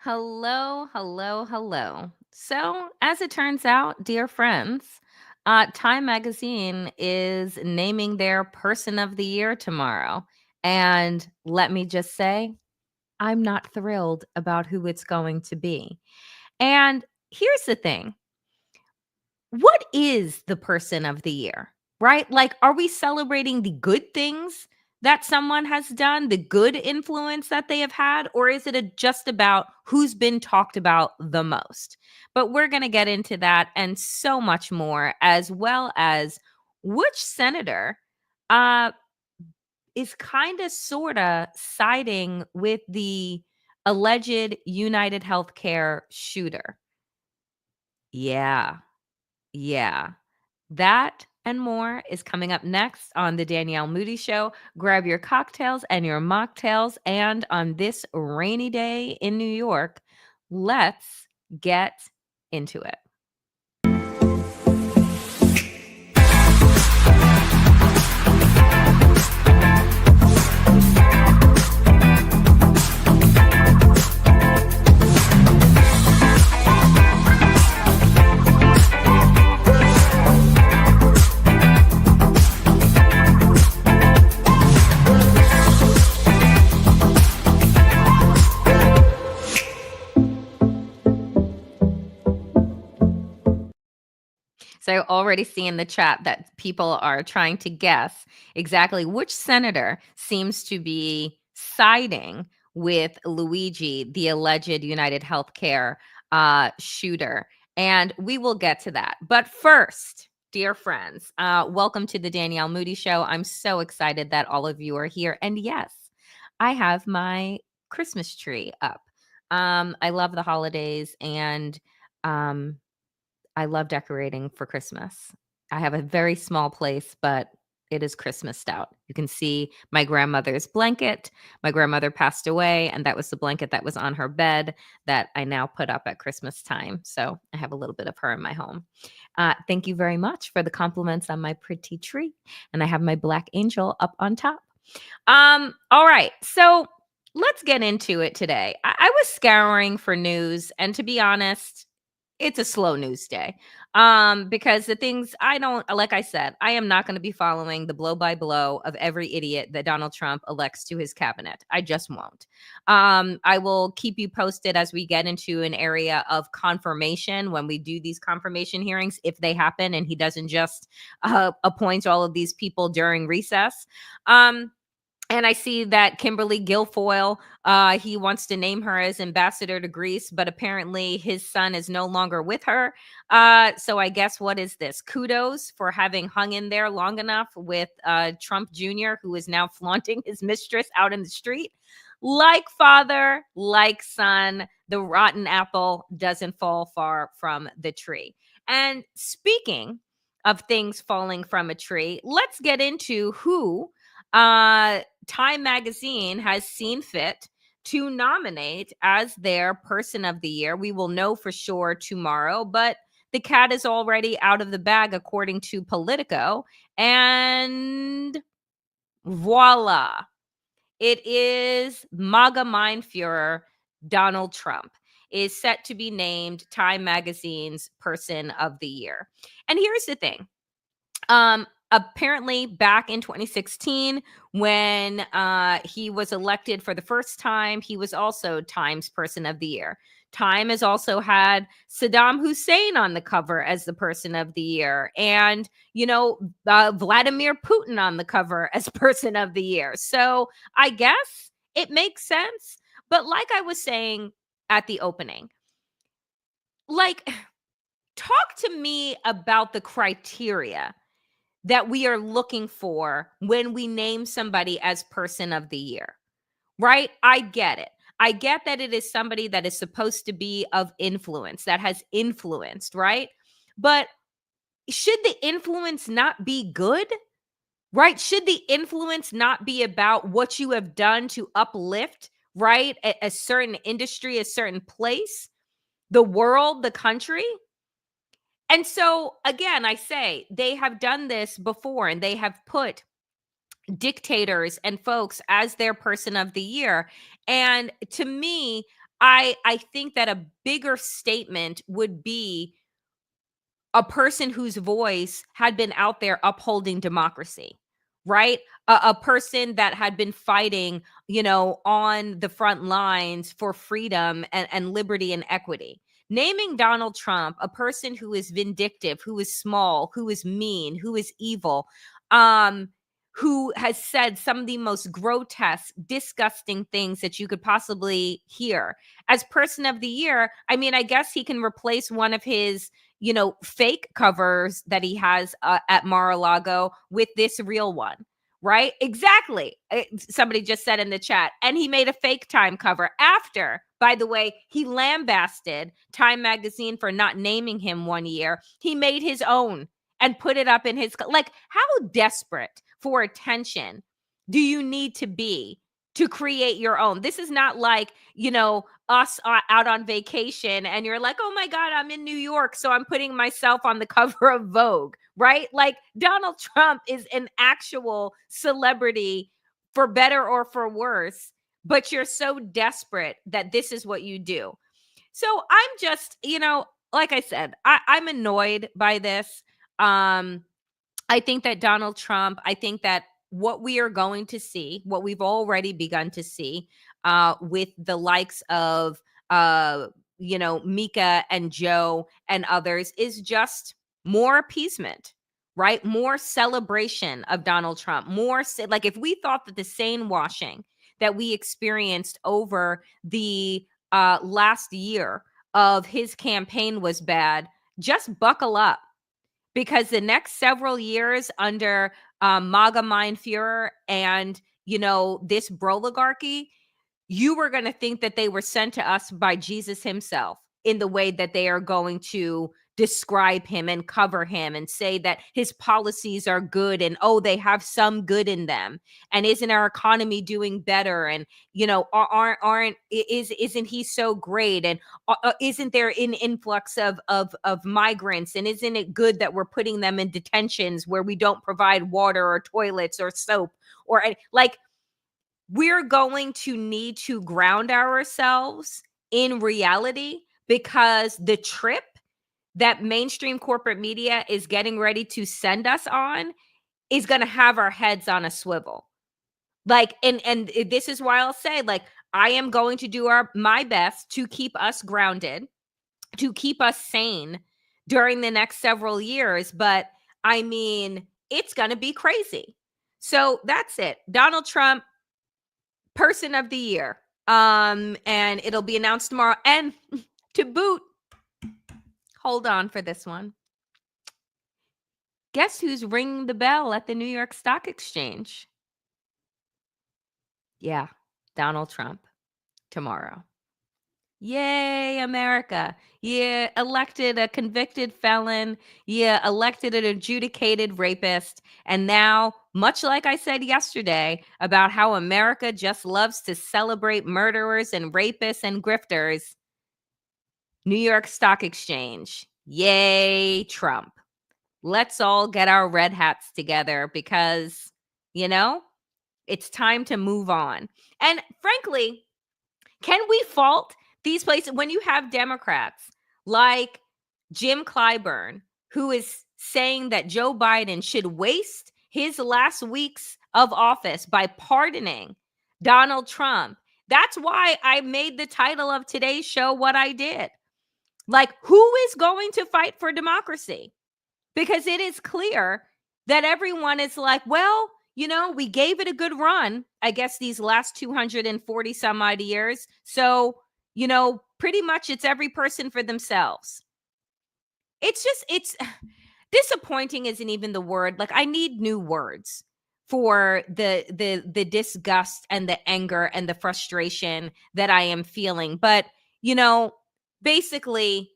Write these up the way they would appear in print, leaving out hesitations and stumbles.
Hello, hello, hello. So, as it turns out, dear friends, Time Magazine is naming their Person of the Year tomorrow. And let me just say, I'm not thrilled about who it's going to be. And here's the thing, what is the person of the year, right? Like, are we celebrating the good things that someone has done, the good influence that they have had, or is it just about who's been talked about the most? But we're going to get into that and so much more, as well as which senator uh, is kind of sort of siding with the alleged United Healthcare shooter. Yeah, yeah. That and more is coming up next on the Danielle Moodie Show. Grab your cocktails and your mocktails. And on this rainy day in New York, let's get into it. So I already see in the chat that people are trying to guess exactly which senator seems to be siding with Luigi, the alleged United Healthcare shooter. And we will get to that. But first, dear friends, welcome to the Danielle Moodie Show. I'm so excited that all of you are here. And yes, I have my Christmas tree up. I love the holidays and um, I love decorating for Christmas. I have a very small place, but it is Christmased out. You can see my grandmother's blanket. My grandmother passed away, and that was the blanket that was on her bed that I now put up at Christmas time. So I have a little bit of her in my home. Thank you very much for the compliments on my pretty tree. And I have my black angel up on top. All right. So let's get into it today. I was scouring for news, and to be honest, it's a slow news day. Because the things I don't like I said, I am not going to be following the blow by blow of every idiot that Donald Trump elects to his cabinet. I just won't. I will keep you posted as we get into an area of confirmation when we do these confirmation hearings, if they happen and he doesn't just appoint all of these people during recess. And I see that Kimberly Guilfoyle, he wants to name her as ambassador to Greece, but apparently his son is no longer with her. So I guess what is this? Kudos for having hung in there long enough with Trump Jr., who is now flaunting his mistress out in the street. Like father, like son, the rotten apple doesn't fall far from the tree. And speaking of things falling from a tree, let's get into who Time Magazine has seen fit to nominate as their Person of the Year. We will know for sure tomorrow, but the cat is already out of the bag, according to Politico. And voila, it is MAGA Mind Führer Donald Trump is set to be named Time Magazine's Person of the Year. And here's the thing. Apparently back in 2016 when he was elected for the first time, he was also Time's Person of the Year. Time has also had Saddam Hussein on the cover as the Person of the Year, and Vladimir Putin on the cover as Person of the Year. So I guess it makes sense. But like I was saying at the opening, like, talk to me about the criteria that we are looking for when we name somebody as Person of the Year, right? I get it. I get that it is somebody that is supposed to be of influence, that has influenced, right? But should the influence not be good, right? Should the influence not be about what you have done to uplift, right? A certain industry, a certain place, the world, the country? And so, again, I say they have done this before and they have put dictators and folks as their Person of the Year. And to me, I think that a bigger statement would be a person whose voice had been out there upholding democracy, right? A person that had been fighting, on the front lines for freedom and liberty and equity. Naming Donald Trump, a person who is vindictive, who is small, who is mean, who is evil, um, who has said some of the most grotesque, disgusting things that you could possibly hear. As person of the year, I mean, I guess he can replace one of his fake covers that he has at Mar-a-Lago with this real one, right? Exactly. Somebody just said in the chat, and he made a fake Time cover after, by the way, he lambasted Time magazine for not naming him one year. He made his own and put it up in his, like, how desperate for attention do you need to be to create your own? This is not like, us out on vacation and you're like, oh my God, I'm in New York, so I'm putting myself on the cover of Vogue, right? Like, Donald Trump is an actual celebrity, for better or for worse, but you're so desperate that this is what you do. So I'm just, like I said, I'm annoyed by this. Um, I think that Donald Trump, I think that what we are going to see, what we've already begun to see, with the likes of, Mika and Joe and others, is just more appeasement, right? More celebration of Donald Trump. Like, if we thought that the sane washing that we experienced over the last year of his campaign was bad, just buckle up, because the next several years under MAGA Mein Führer and, this broligarchy, you were going to think that they were sent to us by Jesus himself, in the way that they are going to describe him and cover him and say that his policies are good, and, oh, they have some good in them, and isn't our economy doing better, and, isn't he so great, and isn't there an influx of migrants, and isn't it good that we're putting them in detentions where we don't provide water or toilets or soap, or like, we're going to need to ground ourselves in reality, because the trip that mainstream corporate media is getting ready to send us on is going to have our heads on a swivel. Like, and this is why I'll say, like, I am going to do my best to keep us grounded, to keep us sane during the next several years. But I mean, it's going to be crazy. So that's it. Donald Trump, person of the year. And it'll be announced tomorrow. And to boot, hold on for this one. Guess who's ringing the bell at the New York Stock Exchange? Yeah, Donald Trump tomorrow. Yay, America. Yeah, elected a convicted felon. Yeah, elected an adjudicated rapist. And now, much like I said yesterday about how America just loves to celebrate murderers and rapists and grifters, New York Stock Exchange. Yay, Trump. Let's all get our red hats together, because, it's time to move on. And frankly, can we fault these places when you have Democrats like Jim Clyburn, who is saying that Joe Biden should waste his last weeks of office by pardoning Donald Trump? That's why I made the title of today's show what I did. Like, who is going to fight for democracy? Because it is clear that everyone is like, well, we gave it a good run, I guess, these last 240 some odd years. So, pretty much it's every person for themselves. It's disappointing isn't even the word. Like, I need new words for the disgust and the anger and the frustration that I am feeling. But, basically,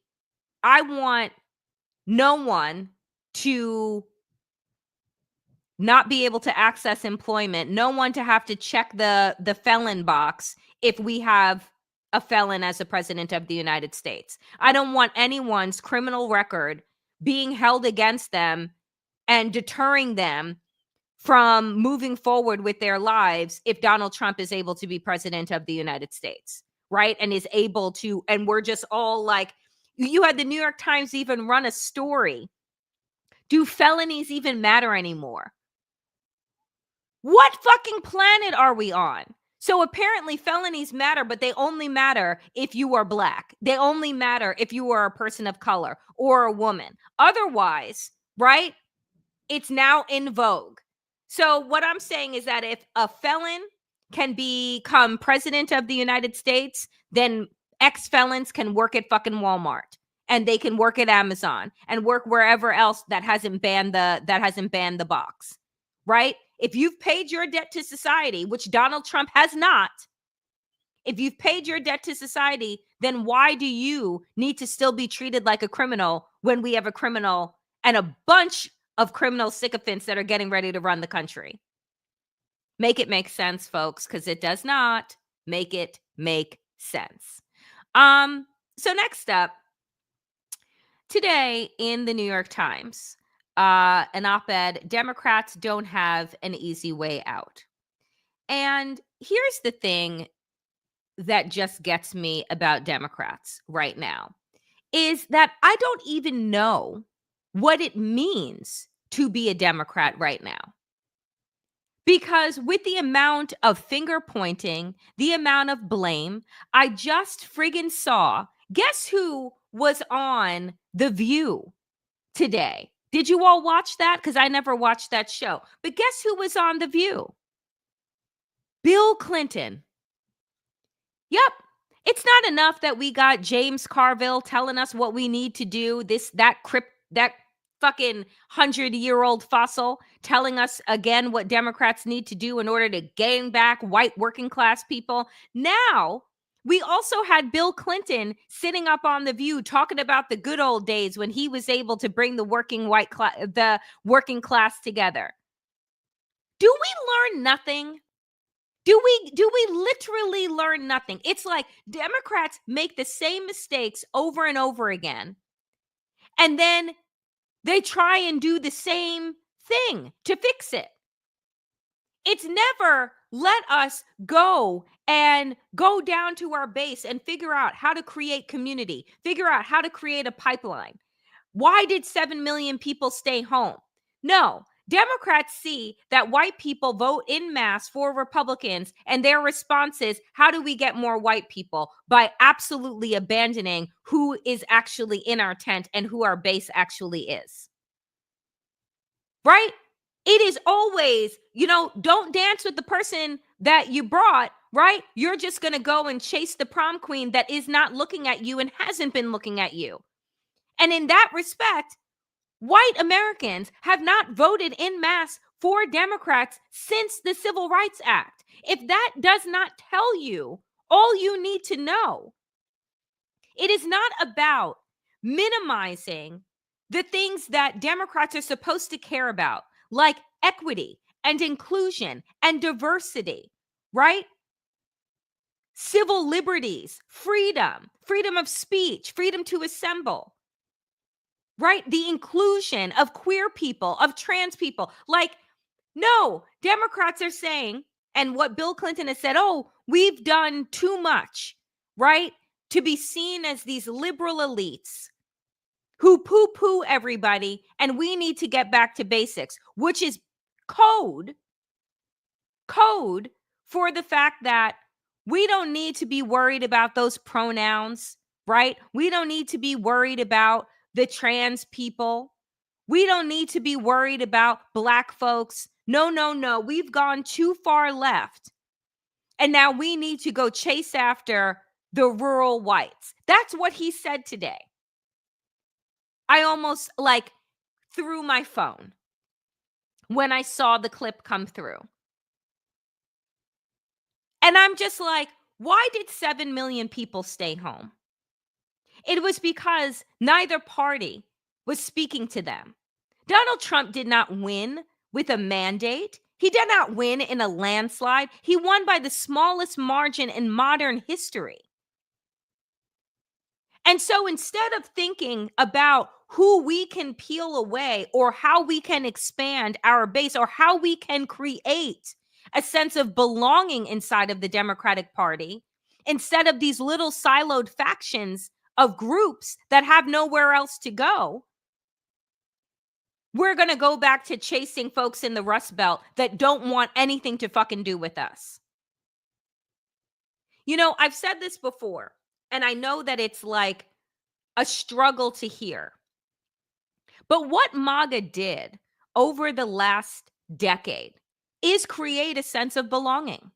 I want no one to not be able to access employment, no one to have to check the felon box if we have a felon as a president of the United States. I don't want anyone's criminal record being held against them and deterring them from moving forward with their lives if Donald Trump is able to be president of the United States. right? And is able to, and we're just all like, you had the New York Times even run a story. Do felonies even matter anymore? What fucking planet are we on? So apparently felonies matter, but they only matter if you are black. They only matter if you are a person of color or a woman. Otherwise, right? It's now in vogue. So what I'm saying is that if a felon can become president of the United States, then ex-felons can work at fucking Walmart, and they can work at Amazon and work wherever else that hasn't banned the box. Right? If you've paid your debt to society, which Donald Trump has not, if you've paid your debt to society, then why do you need to still be treated like a criminal when we have a criminal and a bunch of criminal sycophants that are getting ready to run the country? Make it make sense, folks, because it does not make it make sense. So next up, today in the New York Times, an op-ed, Democrats don't have an easy way out. And here's the thing that just gets me about Democrats right now, is that I don't even know what it means to be a Democrat right now. Because with the amount of finger pointing, the amount of blame, I just friggin' saw, guess who was on The View today? Did you all watch that? Because I never watched that show. But guess who was on The View? Bill Clinton. Yep. It's not enough that we got James Carville telling us what we need to do, that fucking 100-year-old fossil telling us again what Democrats need to do in order to gain back white working class people. Now, we also had Bill Clinton sitting up on The View talking about the good old days when he was able to bring the working class together. Do we learn nothing? Do we literally learn nothing? It's like Democrats make the same mistakes over and over again, and then they try and do the same thing to fix it. It's never let us go and go down to our base and figure out how to create community, figure out how to create a pipeline. Why did 7 million people stay home? No. Democrats see that white people vote en masse for Republicans, and their response is, how do we get more white people? By absolutely abandoning who is actually in our tent and who our base actually is. Right? It is always, don't dance with the person that you brought, right? You're just going to go and chase the prom queen that is not looking at you and hasn't been looking at you. And in that respect, white Americans have not voted en masse for Democrats since the Civil Rights Act. If that does not tell you all you need to know, it is not about minimizing the things that Democrats are supposed to care about, like equity and inclusion and diversity, right? Civil liberties, freedom of speech, freedom to assemble. Right? The inclusion of queer people, of trans people. Like, no, Democrats are saying, and what Bill Clinton has said, oh, we've done too much, right? To be seen as these liberal elites who poo-poo everybody, and we need to get back to basics, which is code for the fact that we don't need to be worried about those pronouns, right? We don't need to be worried about the trans people. We don't need to be worried about Black folks. No. We've gone too far left. And now we need to go chase after the rural whites. That's what he said today. I almost threw my phone when I saw the clip come through. And I'm just like, why did 7 million people stay home? It was because neither party was speaking to them. Donald Trump did not win with a mandate. He did not win in a landslide. He won by the smallest margin in modern history. And so instead of thinking about who we can peel away or how we can expand our base or how we can create a sense of belonging inside of the Democratic Party, instead of these little siloed factions of groups that have nowhere else to go. We're going to go back to chasing folks in the Rust Belt that don't want anything to fucking do with us. I've said this before, and I know that it's like a struggle to hear. But what MAGA did over the last decade is create a sense of belonging.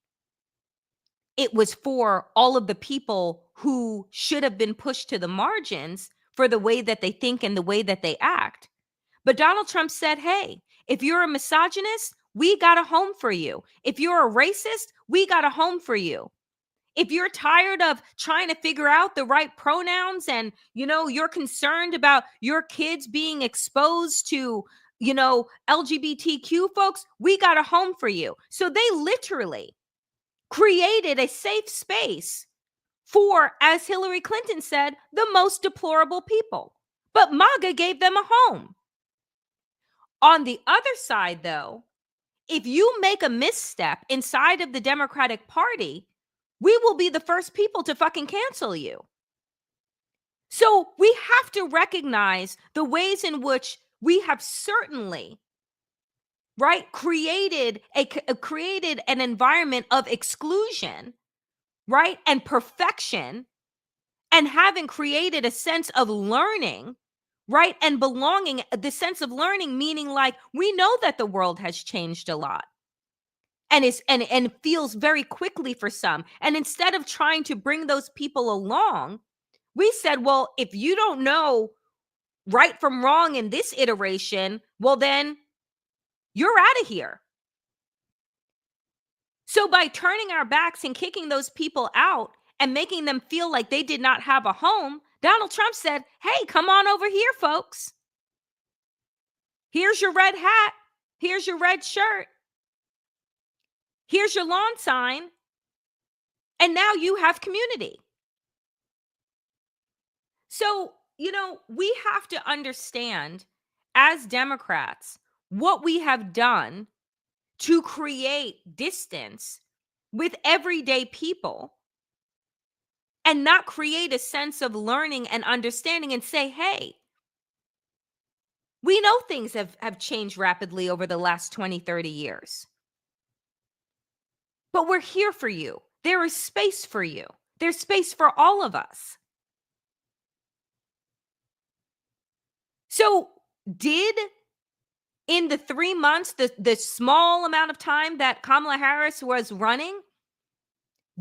It was for all of the people who should have been pushed to the margins for the way that they think and the way that they act. But Donald Trump said, hey, if you're a misogynist, we got a home for you. If you're a racist, we got a home for you. If you're tired of trying to figure out the right pronouns and, you're concerned about your kids being exposed to, LGBTQ folks, we got a home for you. So they literally created a safe space for, as Hillary Clinton said, the most deplorable people. But MAGA gave them a home. On the other side, though, if you make a misstep inside of the Democratic Party, we will be the first people to fucking cancel you. So we have to recognize the ways in which we have certainly, right, created an environment of exclusion, right, and perfection, and having created a sense of learning, right, and belonging. The sense of learning meaning like we know that the world has changed a lot. And and feels very quickly for some. And instead of trying to bring those people along, we said, well, if you don't know right from wrong in this iteration, well, then you're out of here. So by turning our backs and kicking those people out and making them feel like they did not have a home, Donald Trump said, hey, come on over here, folks. Here's your red hat. Here's your red shirt. Here's your lawn sign. And now you have community. So, we have to understand as Democrats what we have done to create distance with everyday people and not create a sense of learning and understanding and say, hey, we know things have changed rapidly over the last 20, 30 years. But we're here for you. There is space for you. There's space for all of us. So did in the 3 months, the small amount of time that Kamala Harris was running,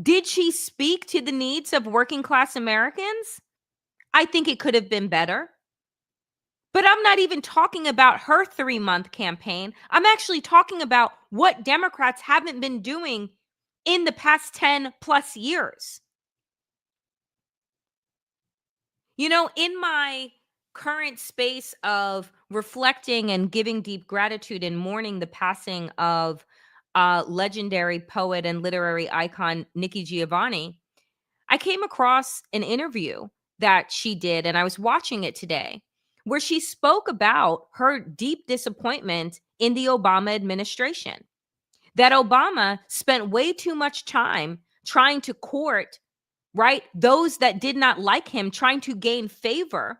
did she speak to the needs of working class Americans? I think it could have been better. But I'm not even talking about her 3-month campaign. I'm actually talking about what Democrats haven't been doing in the past 10 plus years. In my current space of reflecting and giving deep gratitude and mourning the passing of legendary poet and literary icon Nikki Giovanni, I came across an interview that she did, and I was watching it today, where she spoke about her deep disappointment in the Obama administration, that Obama spent way too much time trying to court, right, those that did not like him, trying to gain favor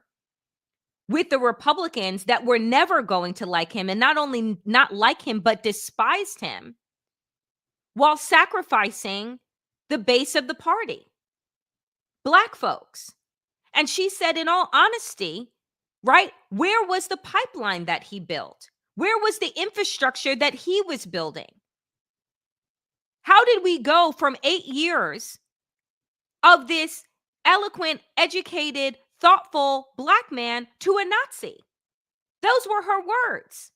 with the Republicans that were never going to like him, and not only not like him, but despised him, while sacrificing the base of the party, Black folks. And she said, in all honesty, right, where was the pipeline that he built? Where was the infrastructure that he was building? How did we go from 8 years of this eloquent, educated, thoughtful Black man to a Nazi? Those were her words.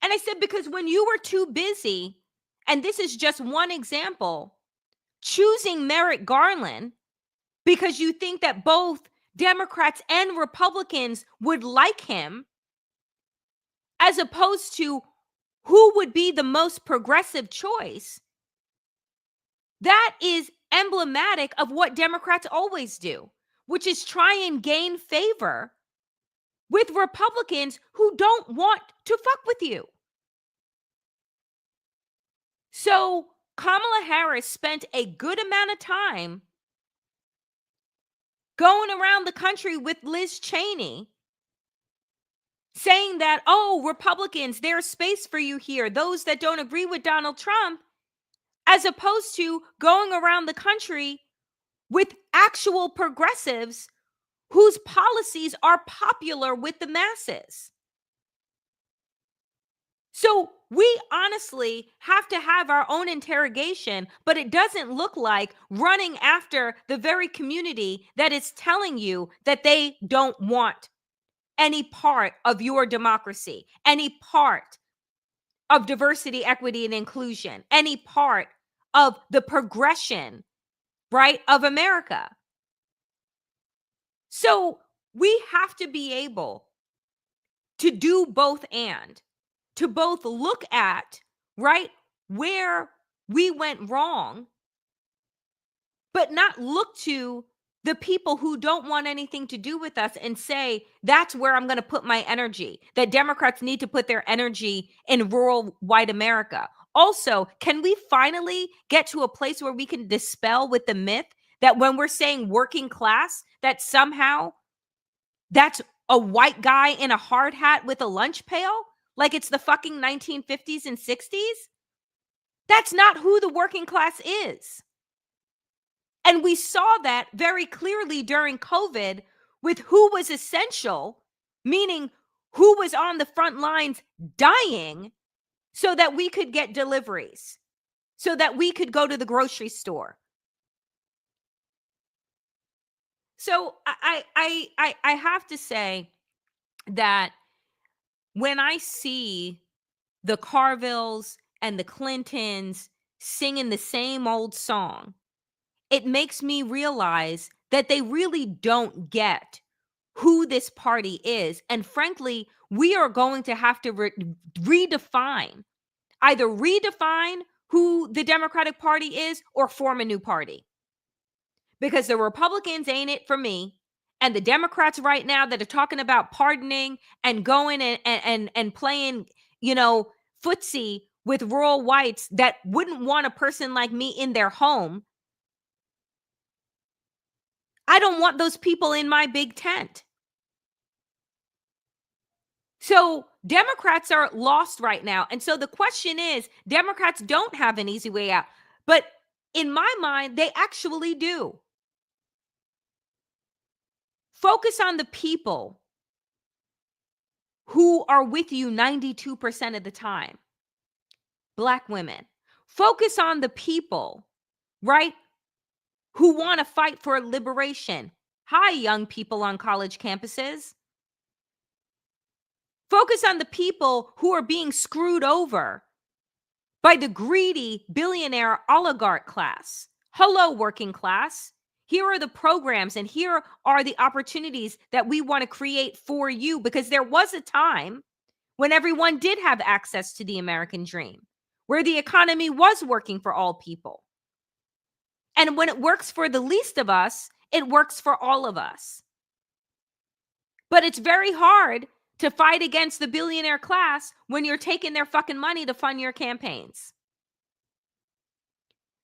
And I said, because when you were too busy, and this is just one example, choosing Merrick Garland because you think that both Democrats and Republicans would like him, as opposed to who would be the most progressive choice, that is emblematic of what Democrats always do, which is try and gain favor with Republicans who don't want to fuck with you. So Kamala Harris spent a good amount of time going around the country with Liz Cheney saying that, oh, Republicans, there's space for you here, those that don't agree with Donald Trump, as opposed to going around the country with actual progressives whose policies are popular with the masses. So we honestly have to have our own interrogation, but it doesn't look like running after the very community that is telling you that they don't want any part of your democracy, any part of diversity, equity, and inclusion, any part of the progression, right, of America. So we have to be able to do both, and to both look at, right, where we went wrong, but not look to the people who don't want anything to do with us and say, that's where I'm going to put my energy. That Democrats need to put their energy in rural white America. Also, can we finally get to a place where we can dispel with the myth that when we're saying working class, that somehow that's a white guy in a hard hat with a lunch pail? Like it's the fucking 1950s and 60s? That's not who the working class is. And we saw that very clearly during COVID with who was essential, meaning who was on the front lines dying so that we could get deliveries, so that we could go to the grocery store. So I have to say that when I see the Carvilles and the Clintons singing the same old song, it makes me realize that they really don't get who this party is. And frankly, we are going to have to redefine, either redefine who the Democratic Party is or form a new party. Because the Republicans ain't it for me. And the Democrats right now that are talking about pardoning and going and playing, footsie with rural whites that wouldn't want a person like me in their home. I don't want those people in my big tent. So Democrats are lost right now. And so the question is, Democrats don't have an easy way out. But in my mind, they actually do. Focus on the people who are with you 92% of the time. Black women. Focus on the people, right, who want to fight for liberation. Hi, young people on college campuses. Focus on the people who are being screwed over by the greedy billionaire oligarch class. Hello, working class. Here are the programs and here are the opportunities that we want to create for you, because there was a time when everyone did have access to the American dream, where the economy was working for all people. And when it works for the least of us, it works for all of us. But it's very hard to fight against the billionaire class when you're taking their fucking money to fund your campaigns.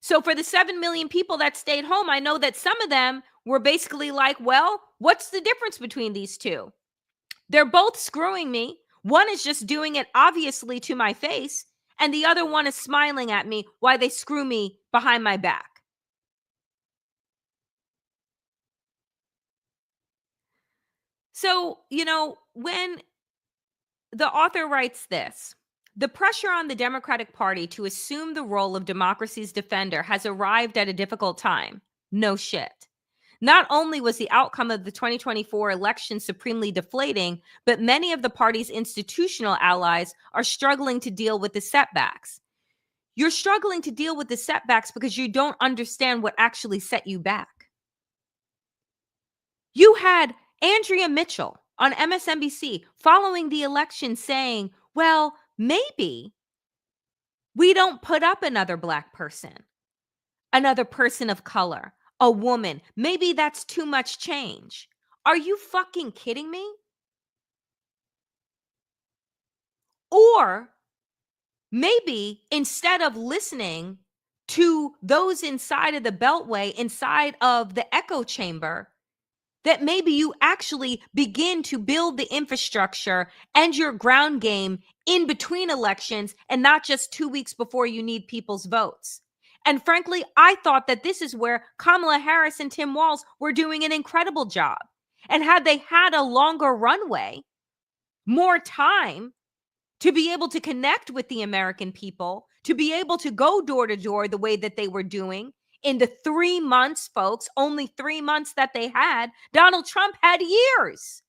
So for the 7 million people that stayed home, I know that some of them were basically like, well, what's the difference between these two? They're both screwing me. One is just doing it obviously to my face, and the other one is smiling at me while they screw me behind my back. So, when the author writes this, the pressure on the Democratic Party to assume the role of democracy's defender has arrived at a difficult time. No shit. Not only was the outcome of the 2024 election supremely deflating, but many of the party's institutional allies are struggling to deal with the setbacks. You're struggling to deal with the setbacks because you don't understand what actually set you back. You had Andrea Mitchell on MSNBC following the election saying, well, maybe we don't put up another Black person, another person of color, a woman. Maybe that's too much change. Are you fucking kidding me? Or maybe instead of listening to those inside of the Beltway, inside of the echo chamber, that maybe you actually begin to build the infrastructure and your ground game in between elections and not just 2 weeks before you need people's votes. And frankly, I thought that this is where Kamala Harris and Tim Walz were doing an incredible job. And had they had a longer runway, more time to be able to connect with the American people, to be able to go door to door the way that they were doing in the 3 months, folks, only 3 months that they had, Donald Trump had years.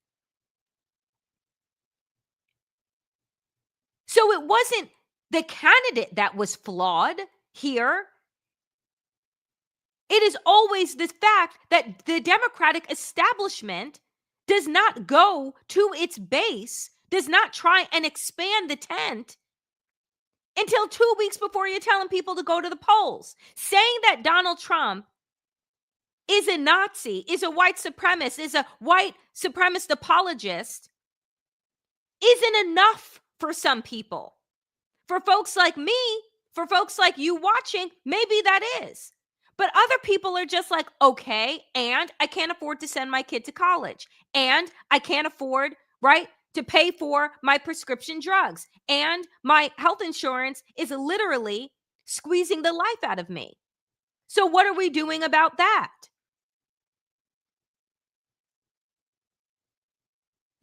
So it wasn't the candidate that was flawed here. It is always the fact that the Democratic establishment does not go to its base, does not try and expand the tent until 2 weeks before you're telling people to go to the polls. Saying that Donald Trump is a Nazi, is a white supremacist, is a white supremacist apologist isn't enough for some people. For folks like me, for folks like you watching, maybe that is. But other people are just like, okay, and I can't afford to send my kid to college. And I can't afford, right, to pay for my prescription drugs. And my health insurance is literally squeezing the life out of me. So what are we doing about that?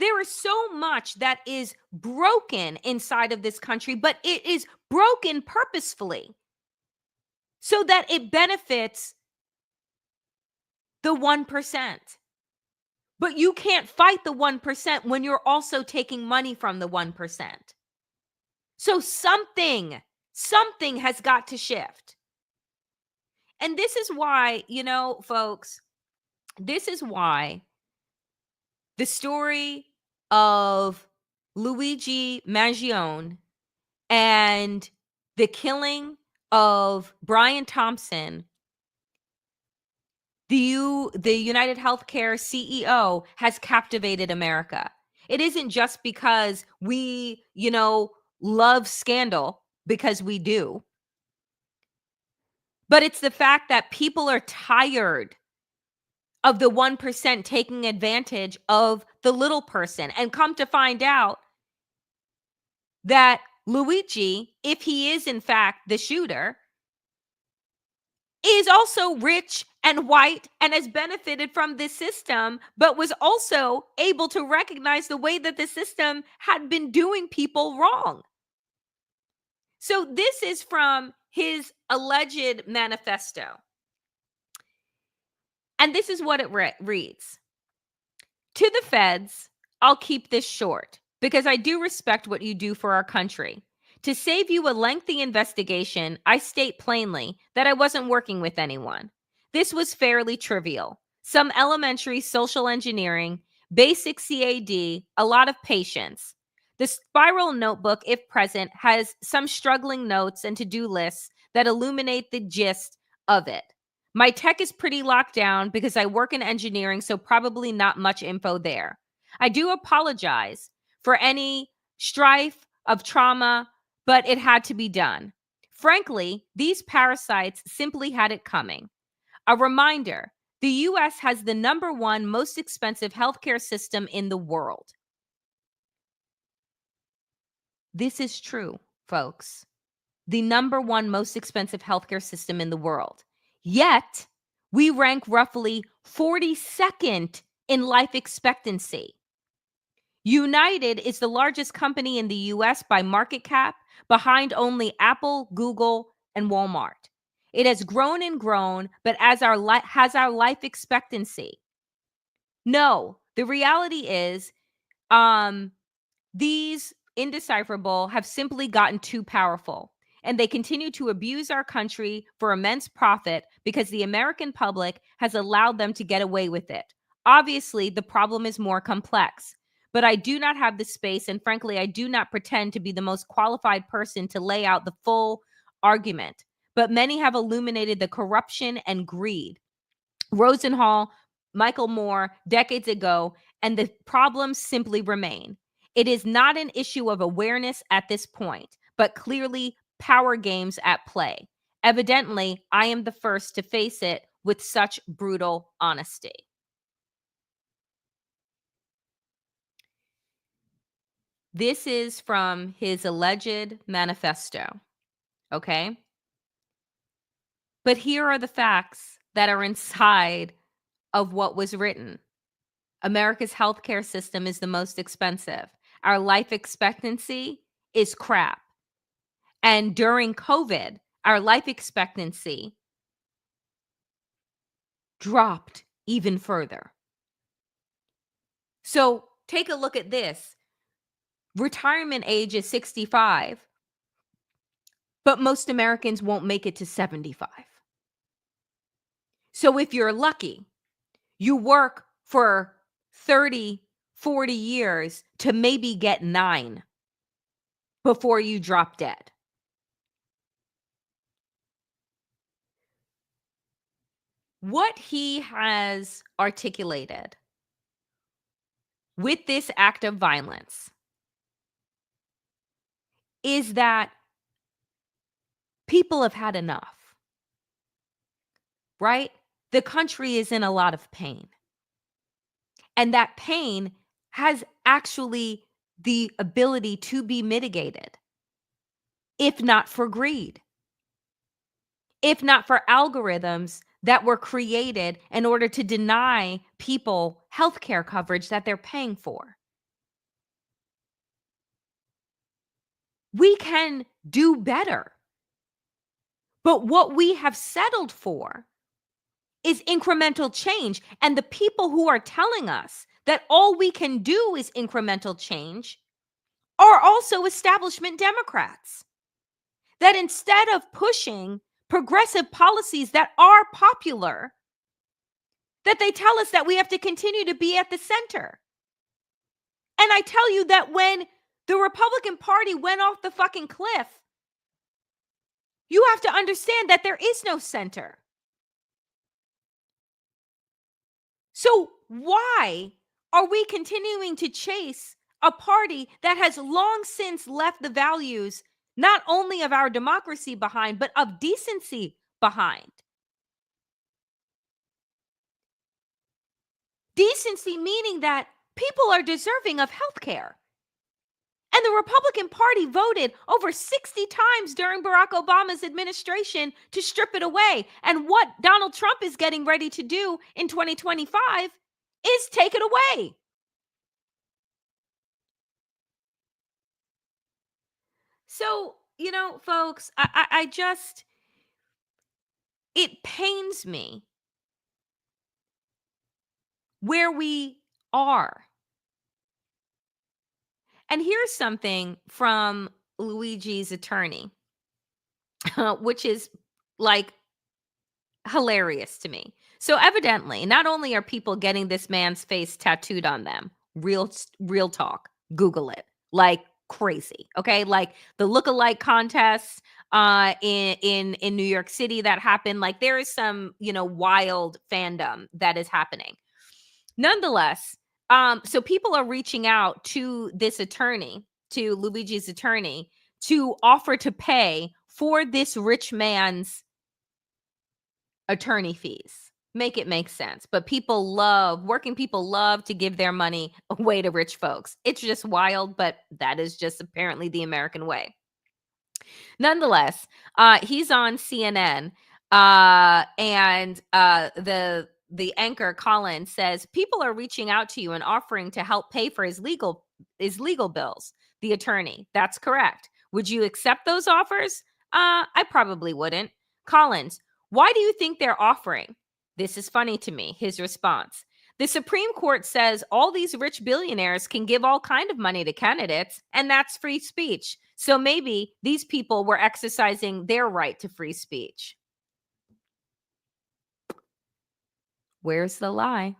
There is so much that is broken inside of this country, but it is broken purposefully so that it benefits the 1%. But you can't fight the 1% when you're also taking money from the 1%. So something has got to shift. And this is why, folks, this is why the story of Luigi Mangione and the killing of Brian Thompson, the United Healthcare CEO, has captivated America. It isn't just because we, love scandal, because we do. But it's the fact that people are tired of the 1% taking advantage of the little person. And come to find out that Luigi, if he is in fact the shooter, is also rich and white and has benefited from this system, but was also able to recognize the way that the system had been doing people wrong. So this is from his alleged manifesto. And this is what it reads. To the feds, I'll keep this short because I do respect what you do for our country. To save you a lengthy investigation, I state plainly that I wasn't working with anyone. This was fairly trivial. Some elementary social engineering, basic CAD, a lot of patience. The spiral notebook, if present, has some struggling notes and to-do lists that illuminate the gist of it. My tech is pretty locked down because I work in engineering, so probably not much info there. I do apologize for any strife of trauma, but it had to be done. Frankly, these parasites simply had it coming. A reminder, the U.S. has the #1 most expensive healthcare system in the world. This is true, folks. The #1 most expensive healthcare system in the world. Yet, we rank roughly 42nd in life expectancy. United is the largest company in the US by market cap, behind only Apple, Google, and Walmart. It has grown and grown, but has our life expectancy. No, the reality is these indecipherable have simply gotten too powerful. And they continue to abuse our country for immense profit because the American public has allowed them to get away with it. Obviously, the problem is more complex, but I do not have the space, and frankly, I do not pretend to be the most qualified person to lay out the full argument. But many have illuminated the corruption and greed. Rosenhall, Michael Moore, decades ago, and the problems simply remain. It is not an issue of awareness at this point, but clearly power games at play. Evidently, I am the first to face it with such brutal honesty. This is from his alleged manifesto, okay? But here are the facts that are inside of what was written. America's healthcare system is the most expensive. Our life expectancy is crap. And during COVID, our life expectancy dropped even further. So take a look at this. Retirement age is 65, but most Americans won't make it to 75. So if you're lucky, you work for 30, 40 years to maybe get 9 before you drop dead. What he has articulated with this act of violence is that people have had enough, right? The country is in a lot of pain. And that pain has actually the ability to be mitigated, if not for greed, if not for algorithms that were created in order to deny people healthcare coverage that they're paying for. We can do better. But what we have settled for is incremental change. And the people who are telling us that all we can do is incremental change are also establishment Democrats. That instead of pushing progressive policies that are popular, that they tell us that we have to continue to be at the center. And I tell you that when the Republican Party went off the fucking cliff, you have to understand that there is no center. So why are we continuing to chase a party that has long since left the values not only of our democracy behind, but of decency behind? Decency meaning that people are deserving of health care. And the Republican Party voted over 60 times during Barack Obama's administration to strip it away. And what Donald Trump is getting ready to do in 2025 is take it away. So, folks, I just, it pains me where we are. And here's something from Luigi's attorney, which is like hilarious to me. So evidently, not only are people getting this man's face tattooed on them, real talk, Google it, like crazy. Okay, like the lookalike contests in New York City that happened. Like there is some wild fandom that is happening. Nonetheless, so people are reaching out to this attorney, to Luigi's attorney, to offer to pay for this rich man's attorney fees. Make it make sense. But working people love to give their money away to rich folks. It's just wild, but that is just apparently the American way. Nonetheless, he's on CNN, and the anchor Colin says people are reaching out to you and offering to help pay for his legal bills. The attorney, that's correct. Would you accept those offers? I probably wouldn't. Collins, why do you think they're offering? This is funny to me. His response. The Supreme Court says all these rich billionaires can give all kind of money to candidates, and that's free speech. So maybe these people were exercising their right to free speech. Where's the lie?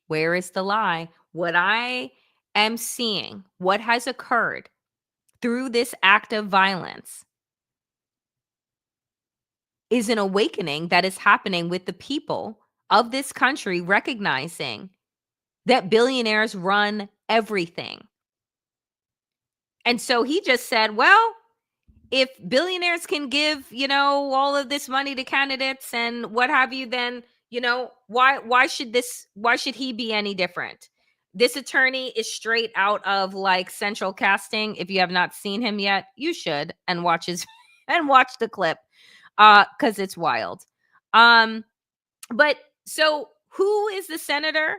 Where is the lie? What I am seeing, what has occurred through this act of violence is an awakening that is happening with the people of this country recognizing that billionaires run everything. And so he just said, well, if billionaires can give, all of this money to candidates and what have you, then, why should he be any different? This attorney is straight out of like Central Casting. If you have not seen him yet, you should and watch his and watch the clip cuz it's wild. Um but so who is the senator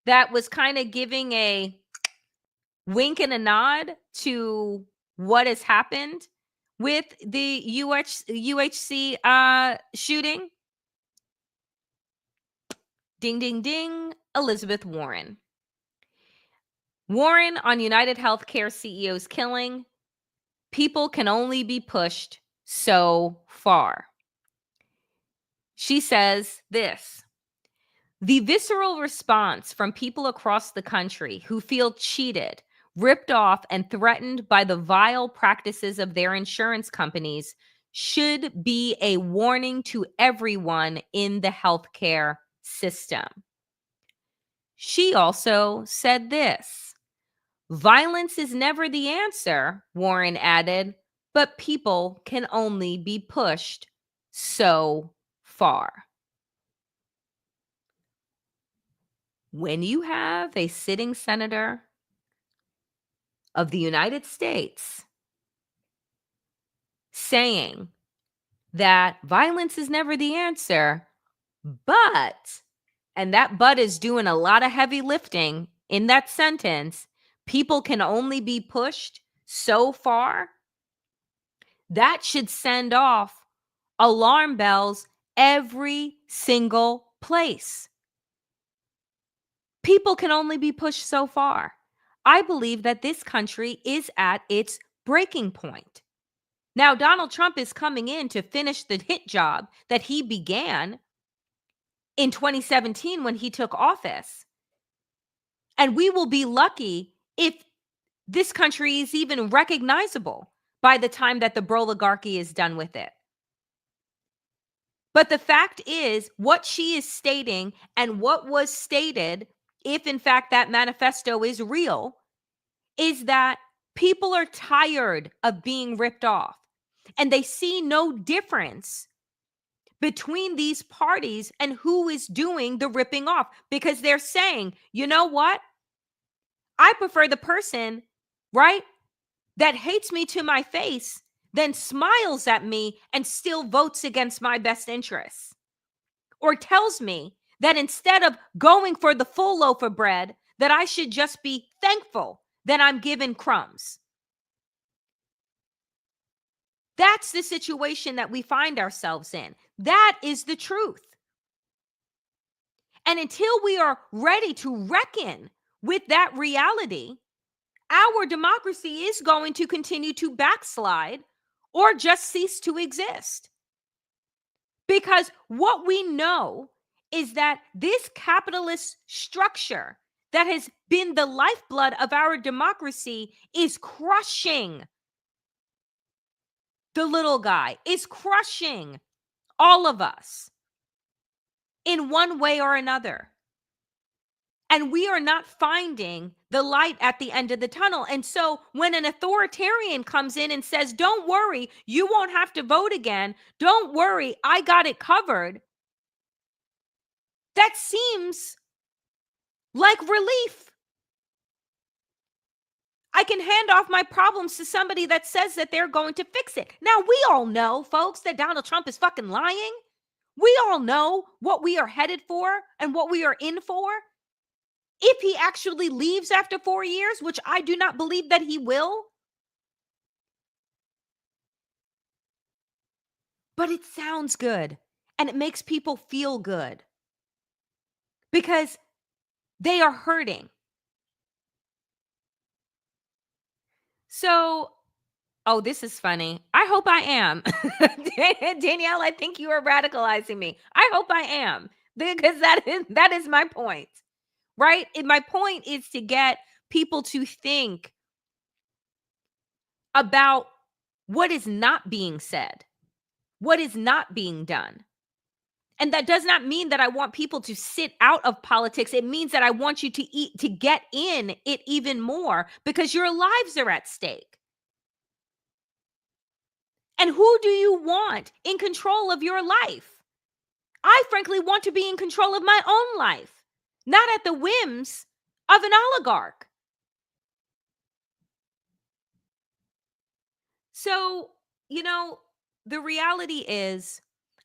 that was kind of giving a wink and a nod to what has happened with the UHC shooting? Ding, ding, ding. Elizabeth Warren. Warren on United Healthcare CEO's killing. People can only be pushed so far. She says this: the visceral response from people across the country who feel cheated, ripped off, and threatened by the vile practices of their insurance companies should be a warning to everyone in the healthcare system. She also said this: violence is never the answer, Warren added, but people can only be pushed so far. When you have a sitting senator of the United States saying that violence is never the answer, but, and that but is doing a lot of heavy lifting in that sentence, people can only be pushed so far, that should send off alarm bells every single place. People can only be pushed so far. I believe that this country is at its breaking point. Now, Donald Trump is coming in to finish the hit job that he began in 2017 when he took office. And we will be lucky if this country is even recognizable by the time that the broligarchy is done with it. But the fact is, what she is stating and what was stated, if in fact that manifesto is real, is that people are tired of being ripped off and they see no difference between these parties and who is doing the ripping off, because they're saying, you know what? I prefer the person, right, that hates me to my face, then smiles at me and still votes against my best interests, or tells me that instead of going for the full loaf of bread, that I should just be thankful that I'm given crumbs. That's the situation that we find ourselves in. That is the truth. And until we are ready to reckon with that reality, our democracy is going to continue to backslide or just cease to exist. Because what we know is that this capitalist structure that has been the lifeblood of our democracy is crushing the little guy, is crushing all of us in one way or another. And we are not finding the light at the end of the tunnel. And so when an authoritarian comes in and says, don't worry, you won't have to vote again. Don't worry, I got it covered. That seems like relief. I can hand off my problems to somebody that says that they're going to fix it. Now, we all know, folks, that Donald Trump is fucking lying. We all know what we are headed for and what we are in for. If he actually leaves after 4 years, which I do not believe that he will. But it sounds good and it makes people feel good because they are hurting. So, oh, this is funny. I hope I am. Danielle, I think you are radicalizing me. I hope I am, because that is my point, right? And my point is to get people to think about what is not being said, what is not being done. And that does not mean that I want people to sit out of politics. It means that I want you to get in it even more because your lives are at stake. And who do you want in control of your life? I frankly want to be in control of my own life, not at the whims of an oligarch. So, you know, the reality is,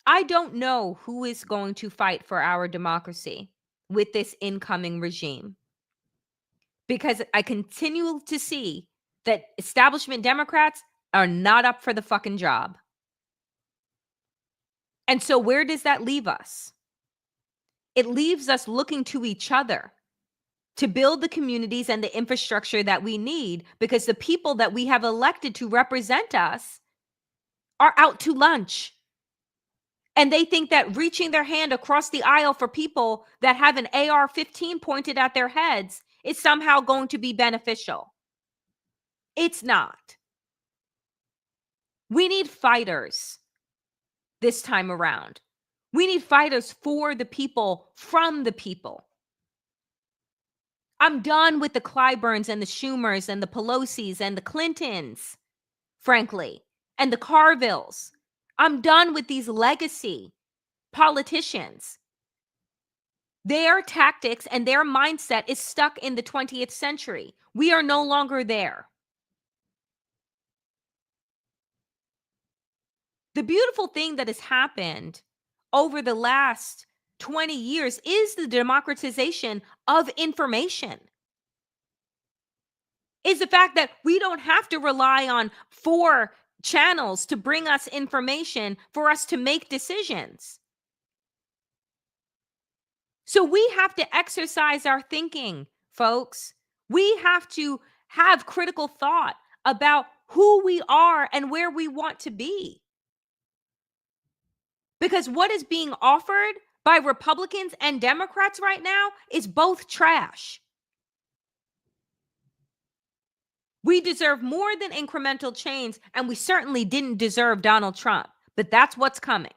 I don't know who is going to fight for our democracy with this incoming regime, because I continue to see that establishment Democrats are not up for the fucking job. And so, where does that leave us? It leaves us looking to each other to build the communities and the infrastructure that we need, because the people that we have elected to represent us are out to lunch. And they think that reaching their hand across the aisle for people that have an AR-15 pointed at their heads is somehow going to be beneficial. It's not. We need fighters this time around. We need fighters for the people, from the people. I'm done with the Clyburns and the Schumers and the Pelosi's and the Clintons, frankly, and the Carvilles. I'm done with these legacy politicians. Their tactics and their mindset is stuck in the 20th century. We are no longer there. The beautiful thing that has happened over the last 20 years is the democratization of information. Is the fact that we don't have to rely on 4 channels to bring us information for us to make decisions. So we have to exercise our thinking, folks. We have to have critical thought about who we are and where we want to be. Because what is being offered by Republicans and Democrats right now is both trash. We deserve more than incremental change, and we certainly didn't deserve Donald Trump, but that's what's coming.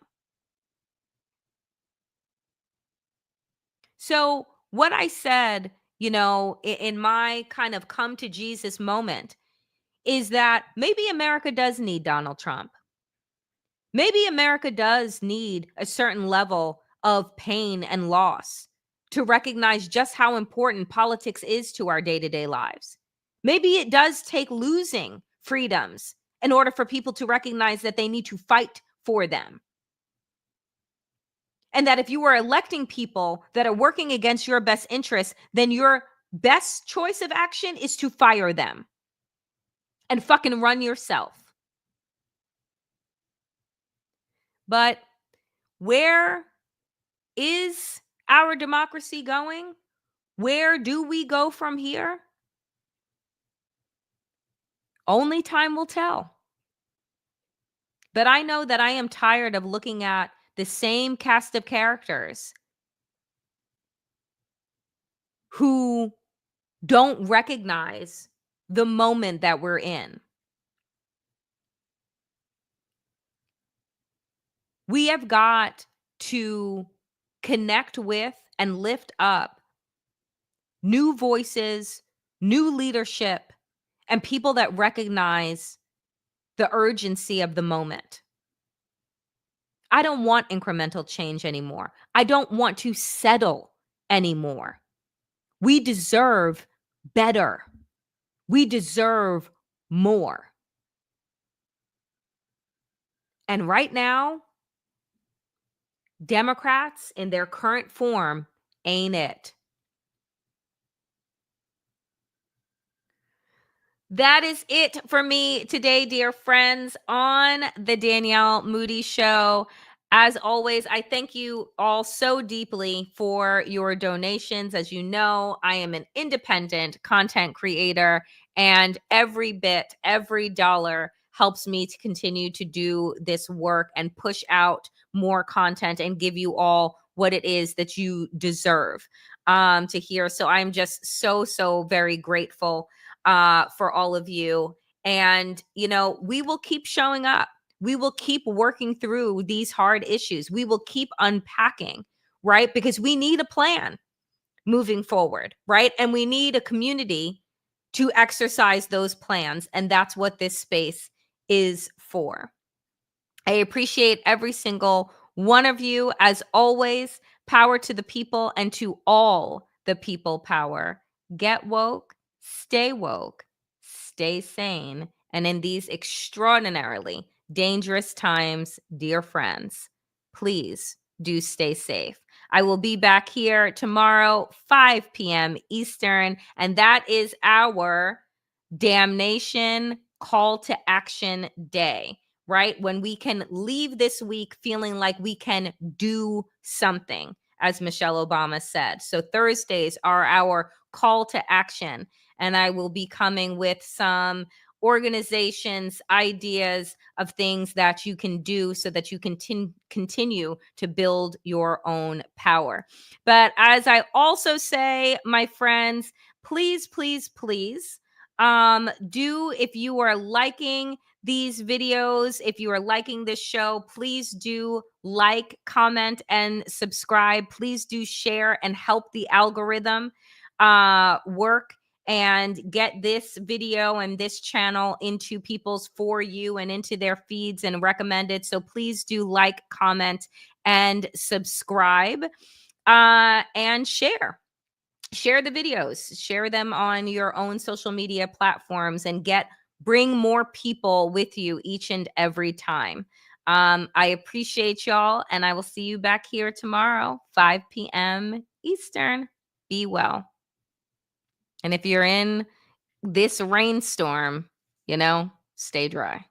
So, what I said, in my kind of come to Jesus moment is that maybe America does need Donald Trump. Maybe America does need a certain level of pain and loss to recognize just how important politics is to our day-to-day lives. Maybe it does take losing freedoms in order for people to recognize that they need to fight for them. And that if you are electing people that are working against your best interests, then your best choice of action is to fire them and fucking run yourself. But where is our democracy going? Where do we go from here? Only time will tell. But I know that I am tired of looking at the same cast of characters who don't recognize the moment that we're in. We have got to connect with and lift up new voices, new leadership, and people that recognize the urgency of the moment. I don't want incremental change anymore. I don't want to settle anymore. We deserve better. We deserve more. And right now, Democrats in their current form ain't it. That is it for me today, dear friends, on the Danielle Moodie Show. As always, I thank you all so deeply for your donations. As you know, I am an independent content creator, and every bit, every dollar helps me to continue to do this work and push out more content and give you all what it is that you deserve to hear. So I'm just so very grateful for all of you. And, we will keep showing up. We will keep working through these hard issues. We will keep unpacking, right? Because we need a plan moving forward, right? And we need a community to exercise those plans. And that's what this space is for. I appreciate every single one of you. As always, power to the people and to all the people power. Get woke, stay sane. And in these extraordinarily dangerous times, dear friends, please do stay safe. I will be back here tomorrow, 5 p.m. Eastern, and that is our damnation call to action day, right? When we can leave this week feeling like we can do something, as Michelle Obama said. So Thursdays are our call to action. And I will be coming with some organizations, ideas of things that you can do so that you can continue to build your own power. But as I also say, my friends, please, please, please, do, if you are liking these videos, if you are liking this show, please do like, comment, and subscribe. Please do share and help the algorithm work and get this video and this channel into people's For You and into their feeds and recommended. So please do like, comment, and subscribe, and share the videos, share them on your own social media platforms, and bring more people with you each and every time. I appreciate y'all, and I will see you back here tomorrow, 5 p.m. Eastern. Be well. And if you're in this rainstorm, stay dry.